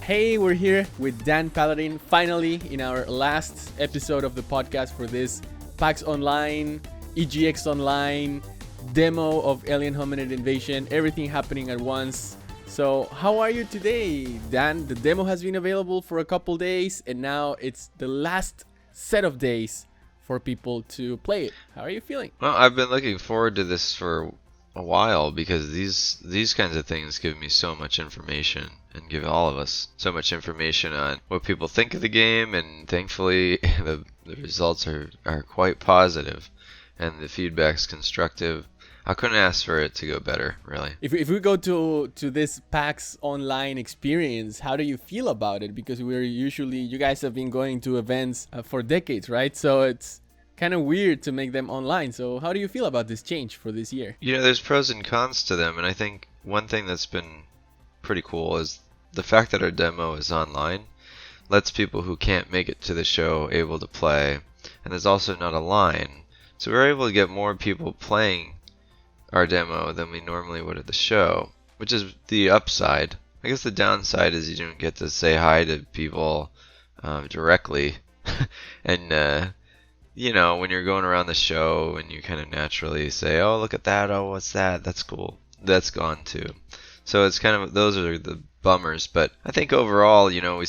Hey, we're here with Dan Paladin, finally in our last episode of the podcast for this PAX Online, EGX Online, demo of Alien Hominid Invasion, everything happening at once. So how are you today, Dan? The demo has been available for a couple days and now it's the last set of days for people to play it. How are you feeling? Well, I've been looking forward to this for a while because these kinds of things give me so much information and give all of us so much information on what people think of the game, and thankfully the results are quite positive and the feedback's constructive. I couldn't ask for it to go better, really. If we go to this PAX Online experience, how do you feel about it? Because you guys have been going to events for decades, right? So it's kind of weird to make them online. So how do you feel about this change for this year? You know, there's pros and cons to them, and I think one thing that's been pretty cool is the fact that our demo is online lets people who can't make it to the show able to play, and there's also not a line. So we're able to get more people playing our demo than we normally would at the show, which is the upside. I guess the downside is you don't get to say hi to people directly, and you know, when you're going around the show and you kind of naturally say, oh, look at that, oh, what's that, that's cool, that's gone too. So it's kind of, those are the bummers, but I think overall, you know, we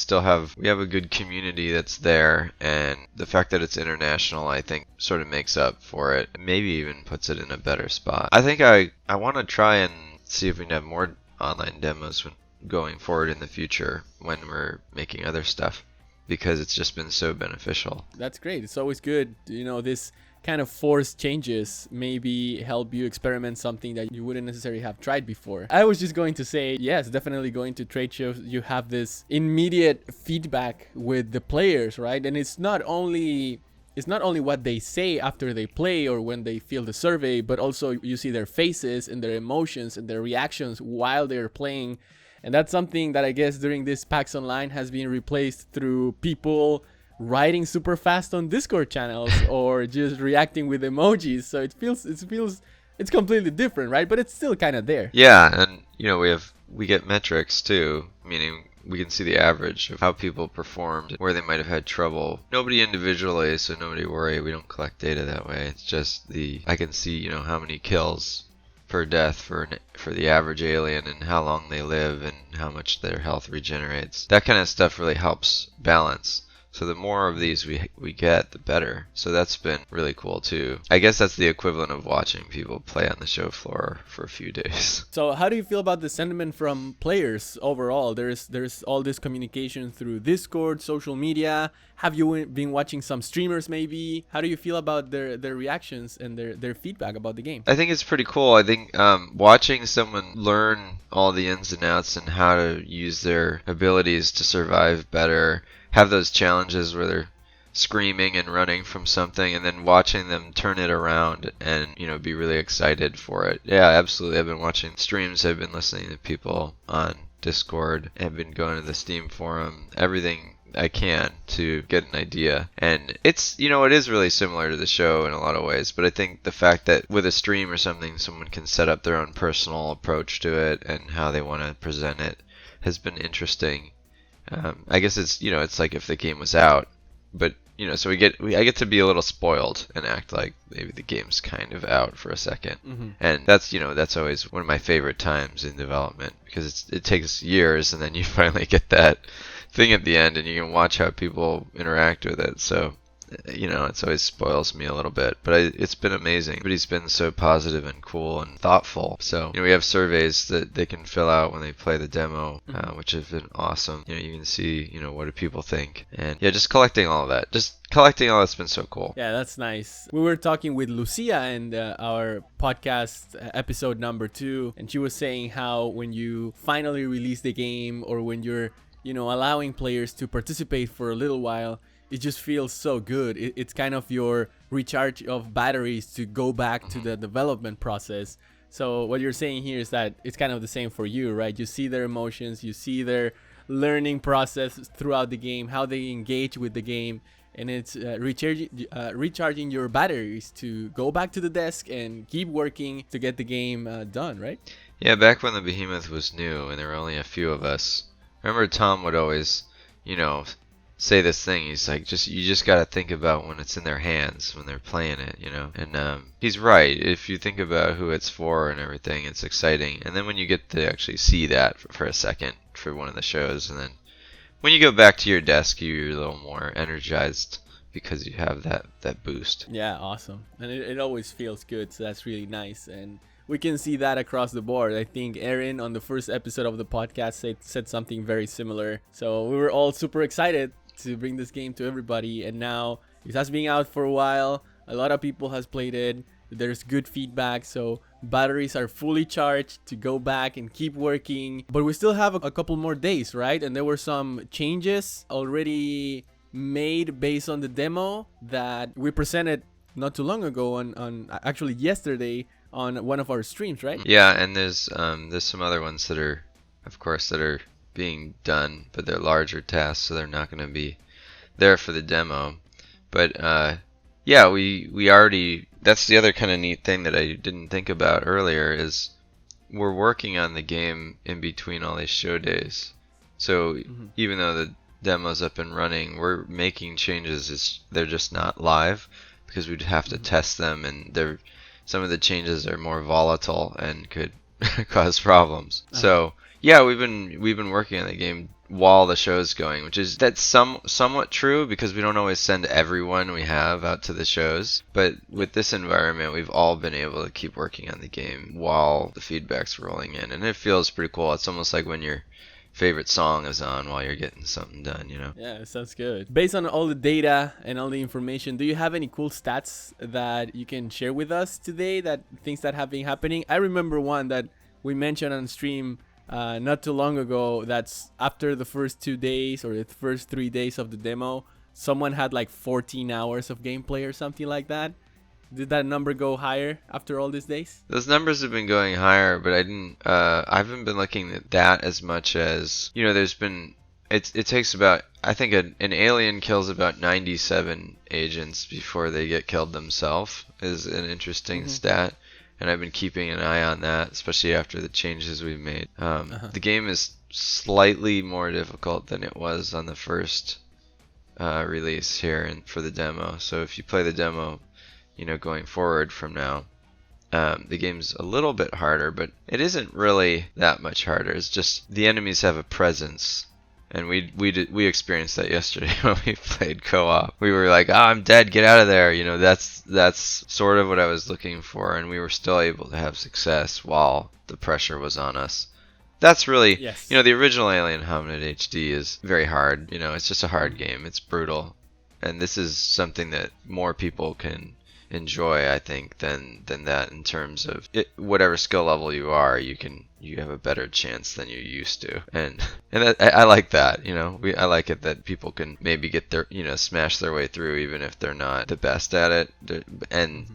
have a good community that's there, and the fact that it's international, I think, sort of makes up for it, maybe even puts it in a better spot. I think I want to try and see if we can have more online demos going forward in the future when we're making other stuff, because it's just been so beneficial. That's great. It's always good, you know, this kind of forced changes maybe help you experiment something that you wouldn't necessarily have tried before. I was just going to say, yes, definitely going to trade shows, you have this immediate feedback with the players, right? And it's not only what they say after they play or when they fill the survey, but also you see their faces and their emotions and their reactions while they're playing. And that's something that I guess during this PAX Online has been replaced through people writing super fast on Discord channels or just reacting with emojis. So it's completely different, right? But it's still kind of there. Yeah, and you know, we get metrics too, meaning we can see the average of how people performed, where they might have had trouble. Nobody individually, so nobody worry. We don't collect data that way. It's just I can see, you know, how many kills per death for the average alien and how long they live and how much their health regenerates. That kind of stuff really helps balance. So the more of these we get, the better. So that's been really cool too. I guess that's the equivalent of watching people play on the show floor for a few days. So how do you feel about the sentiment from players overall? There's all this communication through Discord, social media. Have you been watching some streamers maybe? How do you feel about their reactions and their feedback about the game? I think it's pretty cool. I think watching someone learn all the ins and outs and how to use their abilities to survive better, have those challenges where they're screaming and running from something, and then watching them turn it around and, you know, be really excited for it. Yeah, absolutely. I've been watching streams, I've been listening to people on Discord, I've been going to the Steam forum, everything I can to get an idea. And it's, you know, it is really similar to the show in a lot of ways, but I think the fact that with a stream or something, someone can set up their own personal approach to it and how they want to present it has been interesting. I guess it's, you know, it's like if the game was out, but, you know, so I get to be a little spoiled and act like maybe the game's kind of out for a second. Mm-hmm. And that's, you know, that's always one of my favorite times in development, because it takes years and then you finally get that thing at the end and you can watch how people interact with it. So, you know, it always spoils me a little bit, but it's been amazing. Everybody's been so positive and cool and thoughtful. So, you know, we have surveys that they can fill out when they play the demo, which have been awesome. You know, you can see, you know, what do people think, and yeah, just collecting all of that. Collecting all that's been so cool. Yeah, that's nice. We were talking with Lucia in our podcast episode number 2, and she was saying how when you finally release the game, or when you're, you know, allowing players to participate for a little while, it just feels so good. It's kind of your recharge of batteries to go back to the development process. So what you're saying here is that it's kind of the same for you, right? You see their emotions, you see their learning process throughout the game, how they engage with the game, and it's recharging your batteries to go back to the desk and keep working to get the game done, right? Yeah, back when the Behemoth was new and there were only a few of us remember Tom would always, you know, say this thing. He's like, you just got to think about when it's in their hands, when they're playing it, you know. And he's right. If you think about who it's for and everything, it's exciting. And then when you get to actually see that for a second for one of the shows, and then when you go back to your desk, you're a little more energized because you have that boost. Yeah, awesome. And it always feels good, so that's really nice. And we can see that across the board. I think Aaron on the first episode of the podcast said something very similar. So we were all super excited to bring this game to everybody. And now it has been out for a while. A lot of people has played it. There's good feedback. So batteries are fully charged to go back and keep working. But we still have a couple more days, right? And there were some changes already made based on the demo that we presented not too long ago on actually yesterday on one of our streams, right? Yeah, and there's some other ones that are, of course, that are being done, but they're larger tasks, so they're not going to be there for the demo. But yeah, we already, that's the other kind of neat thing that I didn't think about earlier is we're working on the game in between all these show days. So even though the demo's up and running, we're making changes. They're just not live because we'd have to test them, and some of the changes are more volatile and could cause problems. So yeah, we've been working on the game while the show's going, that's somewhat true because we don't always send everyone we have out to the shows. But with this environment, we've all been able to keep working on the game while the feedback's rolling in, and it feels pretty cool. It's almost like when your favorite song is on while you're getting something done, you know? Yeah, it sounds good. Based on all the data and all the information, do you have any cool stats that you can share with us today, things that have been happening? I remember one that we mentioned on stream not too long ago. That's after the first 2 days or the first 3 days of the demo, someone had like 14 hours of gameplay or something like that. Did that number go higher after all these days? Those numbers have been going higher, but I haven't been looking at that as much as, you know, there's been, it takes about, I think an alien kills about 97 agents before they get killed themselves, is an interesting stat. And I've been keeping an eye on that, especially after the changes we've made. The game is slightly more difficult than it was on the first release here for the demo. So if you play the demo, you know, going forward from now, the game's a little bit harder, but it isn't really that much harder. It's just the enemies have a presence. And we experienced that yesterday when we played co-op. We were like, I'm dead, get out of there. You know, that's sort of what I was looking for, and we were still able to have success while the pressure was on us. That's really, yes. You know, the original Alien Hominid HD is very hard. You know, it's just a hard game. It's brutal. And this is something that more people can enjoy, I think, than that in terms of whatever skill level you are, you have a better chance than you used to, and I like that, you know. I like it that people can maybe get their, you know, smash their way through even if they're not the best at it, and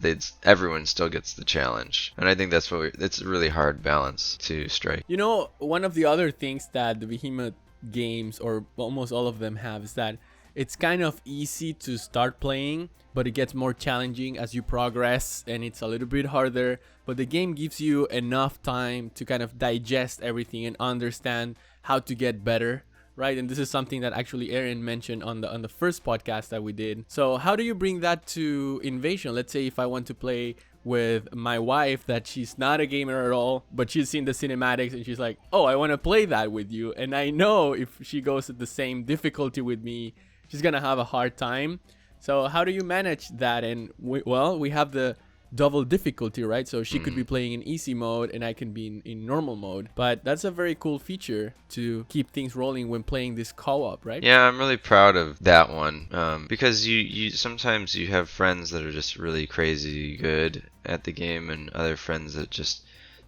everyone still gets the challenge, and I think that's it's a really hard balance to strike. You know, one of the other things that the Behemoth games, or almost all of them, have is that it's kind of easy to start playing, but it gets more challenging as you progress, and it's a little bit harder. But the game gives you enough time to kind of digest everything and understand how to get better, right? And this is something that actually Aaron mentioned on the first podcast that we did. So how do you bring that to Invasion? Let's say if I want to play with my wife, that she's not a gamer at all, but she's seen the cinematics and she's like, oh, I want to play that with you. And I know if she goes at the same difficulty with me, she's gonna have a hard time. So how do you manage that? And we have the double difficulty, right? So she could be playing in easy mode and I can be in normal mode. But that's a very cool feature to keep things rolling when playing this co-op, right? Yeah, I'm really proud of that one, because you sometimes you have friends that are just really crazy good at the game, and other friends that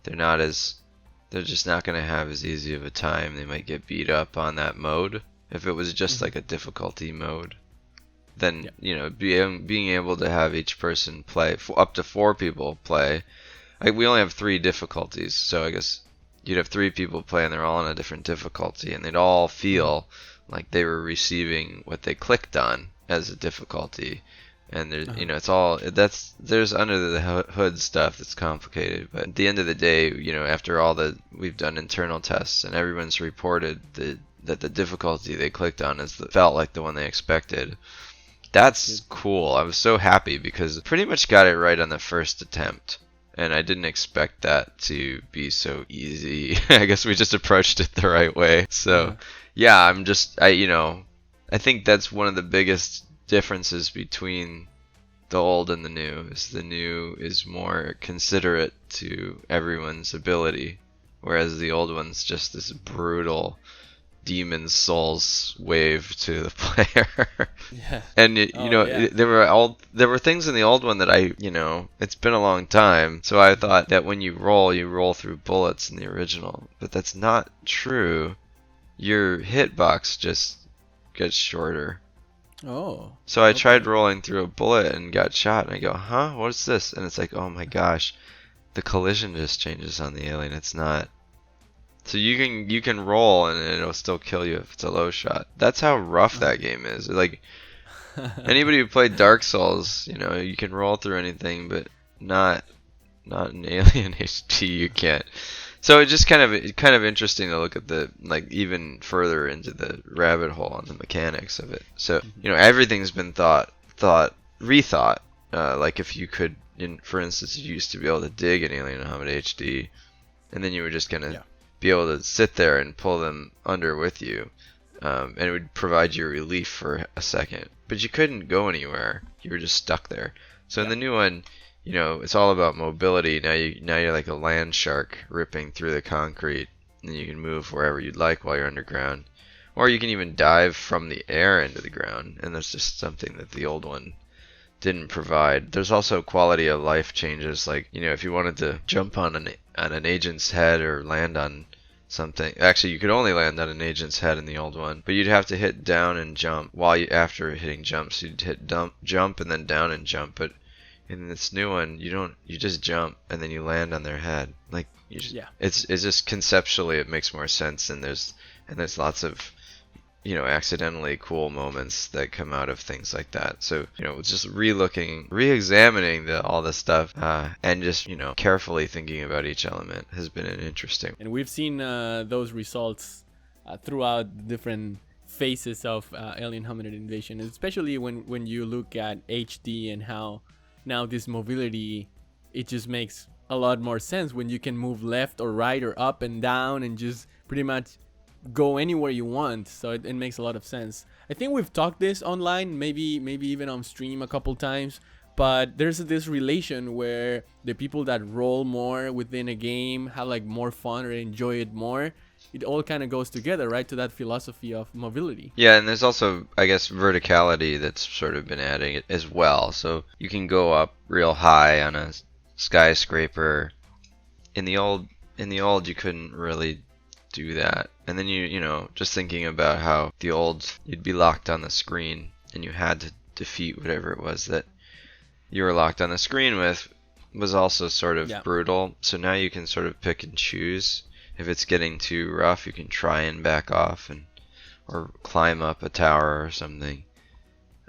they're just not going to have as easy of a time. They might get beat up on that mode. If it was just like a difficulty mode, then, you know, being able to have each person play, up to 4 people play. We only have 3 difficulties, so I guess you'd have 3 people play and they're all on a different difficulty, and they'd all feel like they were receiving what they clicked on as a difficulty. And you know, it's all there's under the hood stuff that's complicated, but at the end of the day, you know, after all we've done internal tests and everyone's reported the that the difficulty they clicked on felt like the one they expected. That's cool. I was so happy because I pretty much got it right on the first attempt. And I didn't expect that to be so easy. I guess we just approached it the right way. So, yeah, I think that's one of the biggest differences between the old and the new. Is the new is more considerate to everyone's ability, whereas the old one's just this brutal demon souls wave to the player. Yeah. And there were things in the old one that it's been a long time, so I thought that when you roll through bullets in the original, but that's not true. Your hitbox just gets shorter. Oh. So I tried rolling through a bullet and got shot, and I go, huh, what's this? And it's like, oh my gosh, the collision just changes on the alien. It's not. So you can roll and it'll still kill you if it's a low shot. That's how rough that game is. Like anybody who played Dark Souls, you can roll through anything, but not in Alien HD. You can't. So it's just kind of interesting to look at even further into the rabbit hole on the mechanics of it. So everything's been rethought. Like if you could, for instance, you used to be able to dig in Alien Hominid HD, and then you were just gonna be able to sit there and pull them under with you, and it would provide you relief for a second. But you couldn't go anywhere; you were just stuck there. So in the new one, it's all about mobility. Now you're like a land shark ripping through the concrete, and you can move wherever you'd like while you're underground, or you can even dive from the air into the ground, and that's just something that the old one didn't provide. There's also quality of life changes, like if you wanted to jump on an agent's head or land on something. Actually, you could only land on an agent's head in the old one, but you'd have to hit down and jump after hitting jumps. You'd hit jump and then down and jump. But in this new one, you just jump and then you land on their head. Like it's just conceptually it makes more sense, and there's lots of accidentally cool moments that come out of things like that. So, just re-examining all this stuff, and just, carefully thinking about each element has been an interesting. And we've seen those results throughout different phases of Alien Hominid Invasion, especially when you look at HD and how now this mobility, it just makes a lot more sense when you can move left or right or up and down and just pretty much go anywhere you want. So it makes a lot of sense. I think we've talked this online, maybe even on stream a couple times, but there's this relation where the people that roll more within a game have like more fun or enjoy it more. It all kind of goes together, right, to that philosophy of mobility. Yeah, and there's also, I guess, verticality that's sort of been adding it as well. So you can go up real high on a skyscraper. In the old you couldn't really do that. And then just thinking about how the old, you'd be locked on the screen and you had to defeat whatever it was that you were locked on the screen with, was also sort of brutal. So now you can sort of pick and choose. If it's getting too rough, you can try and back off or climb up a tower or something.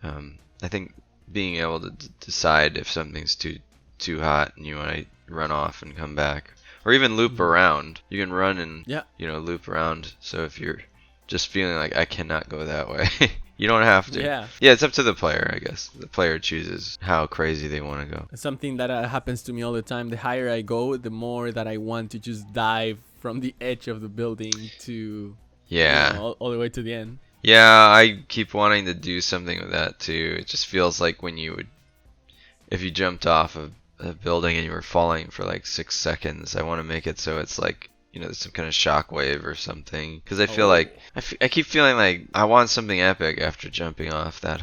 I think being able to decide if something's too hot and you want to run off and come back, or even loop around. You can run and loop around. So if you're just feeling like I cannot go that way, you don't have to. Yeah, it's up to the player, I guess. The player chooses how crazy they want to go. Something that happens to me all the time. The higher I go, the more that I want to just dive from the edge of the building to all the way to the end. Yeah, I keep wanting to do something with that too. It just feels like if you jumped off of a building and you were falling for like 6 seconds, I want to make it so it's like there's some kind of shockwave or something, because I feel like I keep feeling like I want something epic after jumping off that